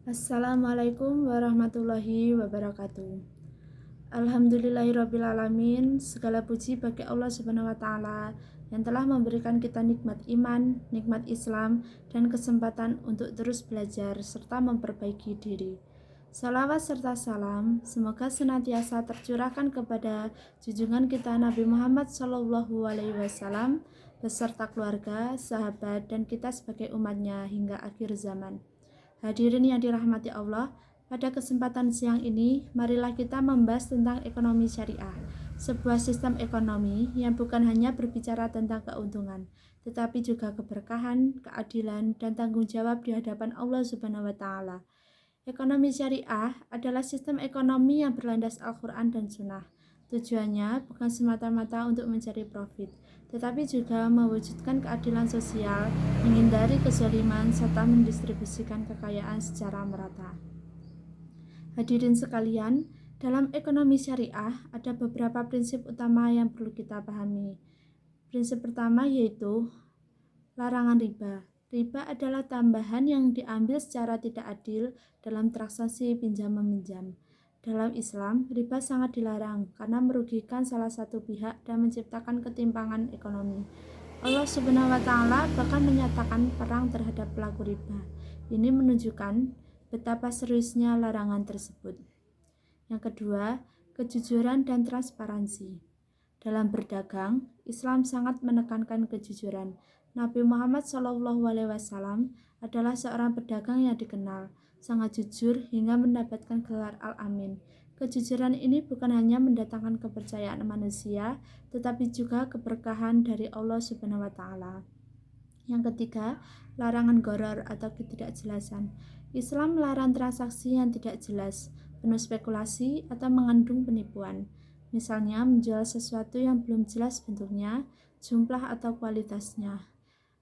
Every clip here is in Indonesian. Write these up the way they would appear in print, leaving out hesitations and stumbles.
Assalamualaikum warahmatullahi wabarakatuh. Alhamdulillahirrabbilalamin. Segala puji bagi Allah Subhanahu wa Ta'ala yang telah memberikan kita nikmat iman, nikmat Islam, dan kesempatan untuk terus belajar serta memperbaiki diri. Salawat serta salam semoga senantiasa tercurahkan kepada junjungan kita Nabi Muhammad SAW beserta keluarga, sahabat, dan kita sebagai umatnya hingga akhir zaman. Hadirin yang dirahmati Allah, pada kesempatan siang ini, marilah kita membahas tentang ekonomi syariah, sebuah sistem ekonomi yang bukan hanya berbicara tentang keuntungan, tetapi juga keberkahan, keadilan, dan tanggung jawab di hadapan Allah Subhanahu wa Ta'ala. Ekonomi syariah adalah sistem ekonomi yang berlandas Al-Quran dan Sunnah. Tujuannya bukan semata-mata untuk mencari profit, tetapi juga mewujudkan keadilan sosial, menghindari kezaliman, serta mendistribusikan kekayaan secara merata. Hadirin sekalian, dalam ekonomi syariah ada beberapa prinsip utama yang perlu kita pahami. Prinsip pertama yaitu larangan riba. Riba adalah tambahan yang diambil secara tidak adil dalam transaksi pinjam-meminjam. Dalam Islam, riba sangat dilarang karena merugikan salah satu pihak dan menciptakan ketimpangan ekonomi. Allah Subhanahu wa Ta'ala bahkan menyatakan perang terhadap pelaku riba. Ini menunjukkan betapa seriusnya larangan tersebut. Yang kedua, kejujuran dan transparansi. Dalam berdagang, Islam sangat menekankan kejujuran. Nabi Muhammad SAW adalah seorang pedagang yang dikenal, sangat jujur hingga mendapatkan gelar Al-Amin. Kejujuran ini bukan hanya mendatangkan kepercayaan manusia, tetapi juga keberkahan dari Allah Subhanahu wa Ta'ala. Yang ketiga, larangan gharar atau ketidakjelasan. Islam melarang transaksi yang tidak jelas, penuh spekulasi atau mengandung penipuan. Misalnya menjual sesuatu yang belum jelas bentuknya, jumlah atau kualitasnya.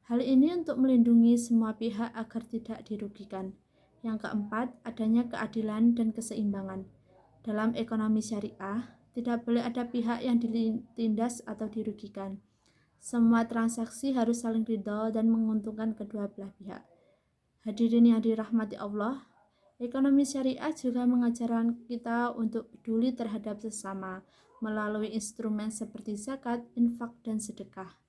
Hal ini untuk melindungi semua pihak agar tidak dirugikan. Yang keempat, adanya keadilan dan keseimbangan. Dalam ekonomi syariah, tidak boleh ada pihak yang ditindas atau dirugikan. Semua transaksi harus saling ridho dan menguntungkan kedua belah pihak. Hadirin yang dirahmati Allah, ekonomi syariah juga mengajarkan kita untuk peduli terhadap sesama melalui instrumen seperti zakat, infak, dan sedekah.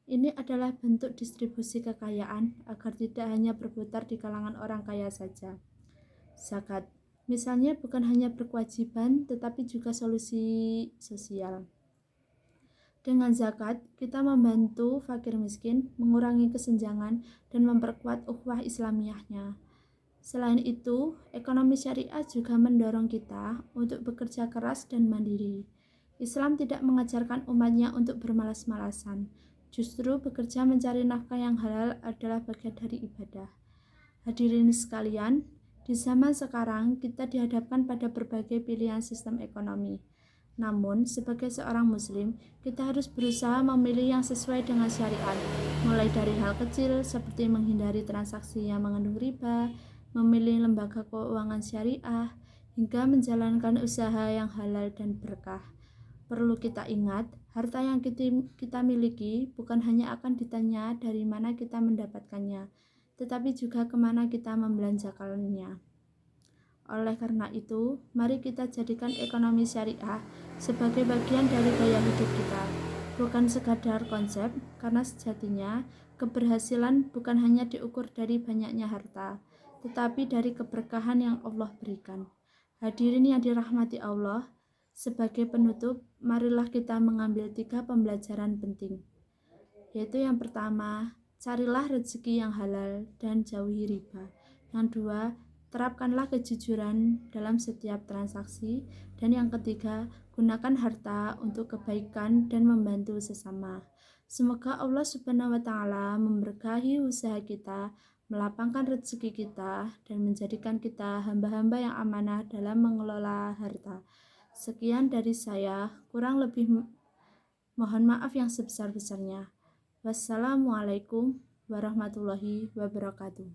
Ini adalah bentuk distribusi kekayaan agar tidak hanya berputar di kalangan orang kaya saja. Zakat, misalnya, bukan hanya berkewajiban tetapi juga solusi sosial. Dengan zakat, kita membantu fakir miskin, mengurangi kesenjangan, dan memperkuat ukhuwah Islamiyahnya. Selain itu, ekonomi syariah juga mendorong kita untuk bekerja keras dan mandiri. Islam tidak mengajarkan umatnya untuk bermalas-malasan. Justru bekerja mencari nafkah yang halal adalah bagian dari ibadah. Hadirin sekalian, di zaman sekarang kita dihadapkan pada berbagai pilihan sistem ekonomi. Namun, sebagai seorang muslim, kita harus berusaha memilih yang sesuai dengan syariat, mulai dari hal kecil seperti menghindari transaksi yang mengandung riba, memilih lembaga keuangan syariah, hingga menjalankan usaha yang halal dan berkah. Perlu kita ingat, harta yang kita miliki bukan hanya akan ditanya dari mana kita mendapatkannya, tetapi juga kemana kita membelanjakannya. Oleh karena itu, mari kita jadikan ekonomi syariah sebagai bagian dari gaya hidup kita, bukan sekadar konsep, karena sejatinya keberhasilan bukan hanya diukur dari banyaknya harta, tetapi dari keberkahan yang Allah berikan. Hadirin yang dirahmati Allah, sebagai penutup, marilah kita mengambil 3 pembelajaran penting, yaitu yang pertama, carilah rezeki yang halal dan jauhi riba. Yang kedua, terapkanlah kejujuran dalam setiap transaksi. Dan yang ketiga, gunakan harta untuk kebaikan dan membantu sesama. Semoga Allah Subhanahu wa Ta'ala memberkahi usaha kita, melapangkan rezeki kita, dan menjadikan kita hamba-hamba yang amanah dalam mengelola harta. Sekian dari saya, kurang lebih mohon maaf yang sebesar-besarnya. Wassalamualaikum warahmatullahi wabarakatuh.